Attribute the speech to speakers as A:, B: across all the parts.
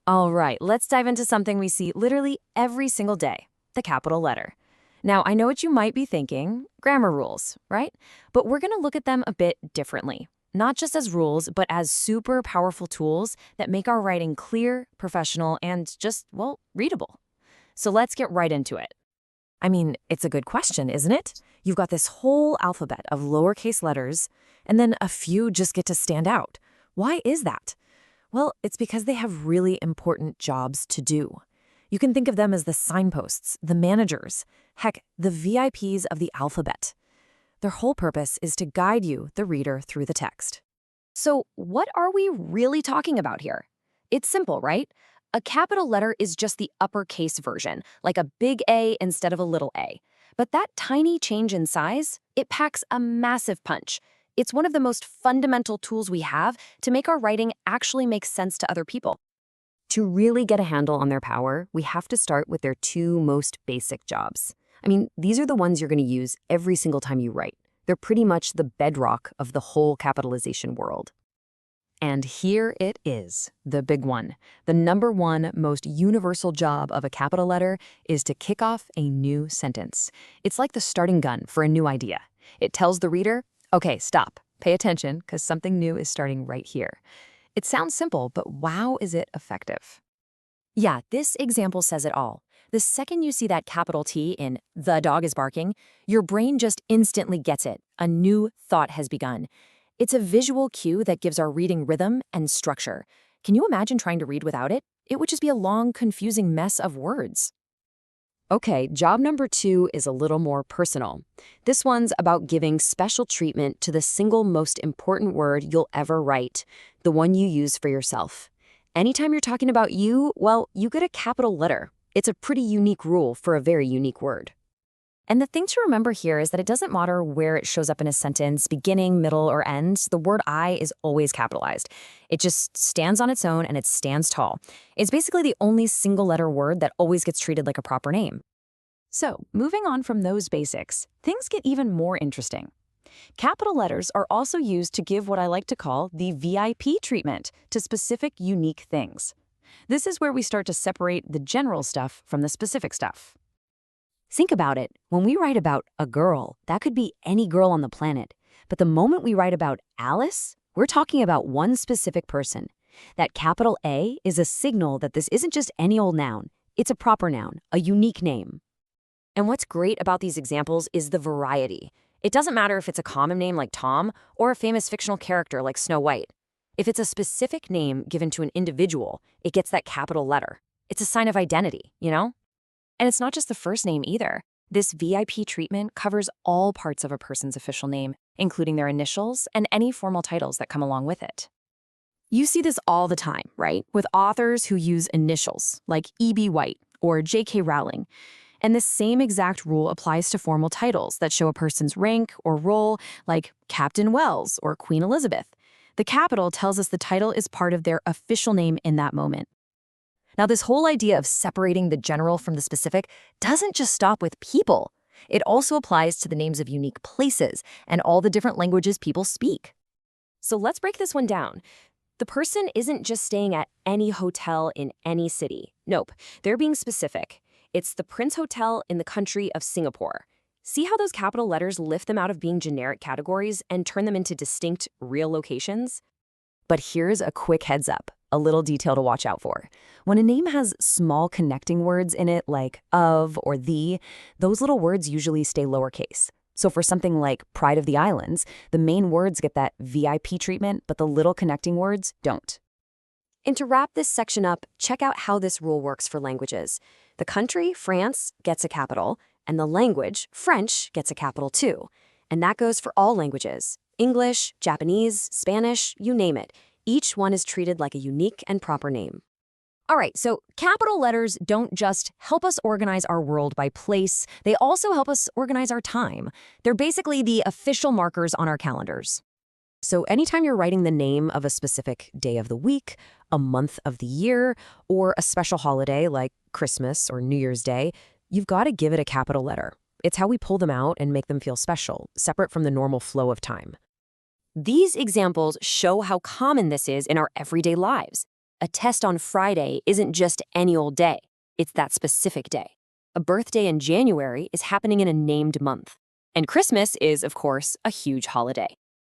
A: All right, let's dive into something we see literally every single day, the capital letter. Now, I know what you might be thinking, grammar rules, right? But we're going to look at them a bit differently. Not just as rules, but as super powerful tools that make our writing clear, professional, and just, well, readable. So let's get right into it. I mean, it's a good question, isn't it? You've got this whole alphabet of lowercase letters, and then a few just get to stand out. Why is that? Well, it's because they have really important jobs to do. You can think of them as the signposts, the managers, heck, the VIPs of the alphabet. Their whole purpose is to guide you, the reader, through the text. So, what are we really talking about here? It's simple, right? A capital letter is just the uppercase version, like a big A instead of a little a. But that tiny change in size, it packs a massive punch. It's one of the most fundamental tools we have to make our writing actually make sense to other people. To really get a handle on their power, we have to start with their two most basic jobs. I mean, these are the ones you're going to use every single time you write. They're pretty much the bedrock of the whole capitalization world. And here it is, the big one. The number one most universal job of a capital letter is to kick off a new sentence. It's like the starting gun for a new idea. It tells the reader, okay, stop, pay attention, because something new is starting right here. It sounds simple, but wow, is it effective. Yeah, this example says it all. The second you see that capital T in "the dog is barking," your brain just instantly gets it. A new thought has begun. It's a visual cue that gives our reading rhythm and structure. Can you imagine trying to read without it? It would just be a long, confusing mess of words. Okay, job number 2 is a little more personal. This one's about giving special treatment to the single most important word you'll ever write, the one you use for yourself. Anytime you're talking about you, well, you get a capital letter. It's a pretty unique rule for a very unique word. And the thing to remember here is that it doesn't matter where it shows up in a sentence, beginning, middle, or end, the word I is always capitalized. It just stands on its own and it stands tall. It's basically the only single-letter word that always gets treated like a proper name. So, moving on from those basics, things get even more interesting. Capital letters are also used to give what I like to call the VIP treatment to specific, unique things. This is where we start to separate the general stuff from the specific stuff. Think about it. When we write about a girl, that could be any girl on the planet. But the moment we write about Alice, we're talking about one specific person. That capital A is a signal that this isn't just any old noun. It's a proper noun, a unique name. And what's great about these examples is the variety. It doesn't matter if it's a common name like Tom or a famous fictional character like Snow White. If it's a specific name given to an individual, it gets that capital letter. It's a sign of identity, you know? And it's not just the first name either. This VIP treatment covers all parts of a person's official name, including their initials and any formal titles that come along with it. You see this all the time, right? With authors who use initials, like E.B. White or J.K. Rowling. And this same exact rule applies to formal titles that show a person's rank or role, like Captain Wells or Queen Elizabeth. The capital tells us the title is part of their official name in that moment. Now, this whole idea of separating the general from the specific doesn't just stop with people. It also applies to the names of unique places and all the different languages people speak. So let's break this one down. The person isn't just staying at any hotel in any city. Nope, they're being specific. It's the Prince Hotel in the country of Singapore. See how those capital letters lift them out of being generic categories and turn them into distinct, real locations? But here's a quick heads up, a little detail to watch out for. When a name has small connecting words in it like of or the, those little words usually stay lowercase. So for something like Pride of the Islands, the main words get that VIP treatment, but the little connecting words don't. And to wrap this section up, check out how this rule works for languages. The country, France, gets a capital, and the language, French, gets a capital too. And that goes for all languages. English, Japanese, Spanish, you name it. Each one is treated like a unique and proper name. All right, so capital letters don't just help us organize our world by place, they also help us organize our time. They're basically the official markers on our calendars. So anytime you're writing the name of a specific day of the week, a month of the year, or a special holiday like Christmas or New Year's Day, you've got to give it a capital letter. It's how we pull them out and make them feel special, separate from the normal flow of time. These examples show how common this is in our everyday lives. A test on Friday isn't just any old day. It's that specific day. A birthday in January is happening in a named month. And Christmas is, of course, a huge holiday.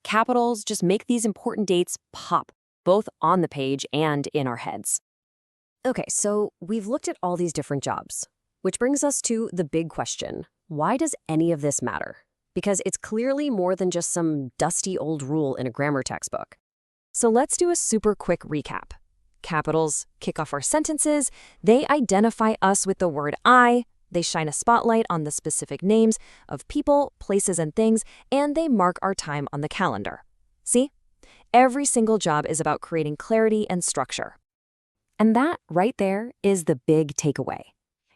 A: Capitals just make these important dates pop, both on the page and in our heads. Okay, so we've looked at all these different jobs, which brings us to the big question. Why does any of this matter? Because it's clearly more than just some dusty old rule in a grammar textbook. So let's do a super quick recap. Capitals kick off our sentences. They identify us with the word I. They shine a spotlight on the specific names of people, places, and things, and they mark our time on the calendar. See? Every single job is about creating clarity and structure. And that, right there, is the big takeaway.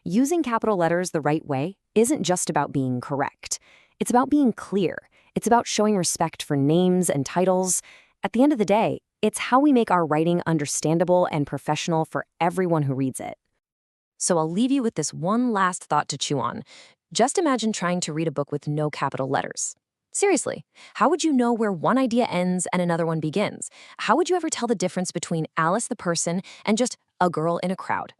A: Using capital letters the right way isn't just about being correct. It's about being clear. It's about showing respect for names and titles. At the end of the day, it's how we make our writing understandable and professional for everyone who reads it. So I'll leave you with this one last thought to chew on. Just imagine trying to read a book with no capital letters. Seriously, how would you know where one idea ends and another one begins? How would you ever tell the difference between Alice the person and just a girl in a crowd?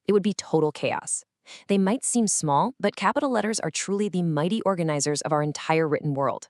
A: It would be total chaos. They might seem small, but capital letters are truly the mighty organizers of our entire written world.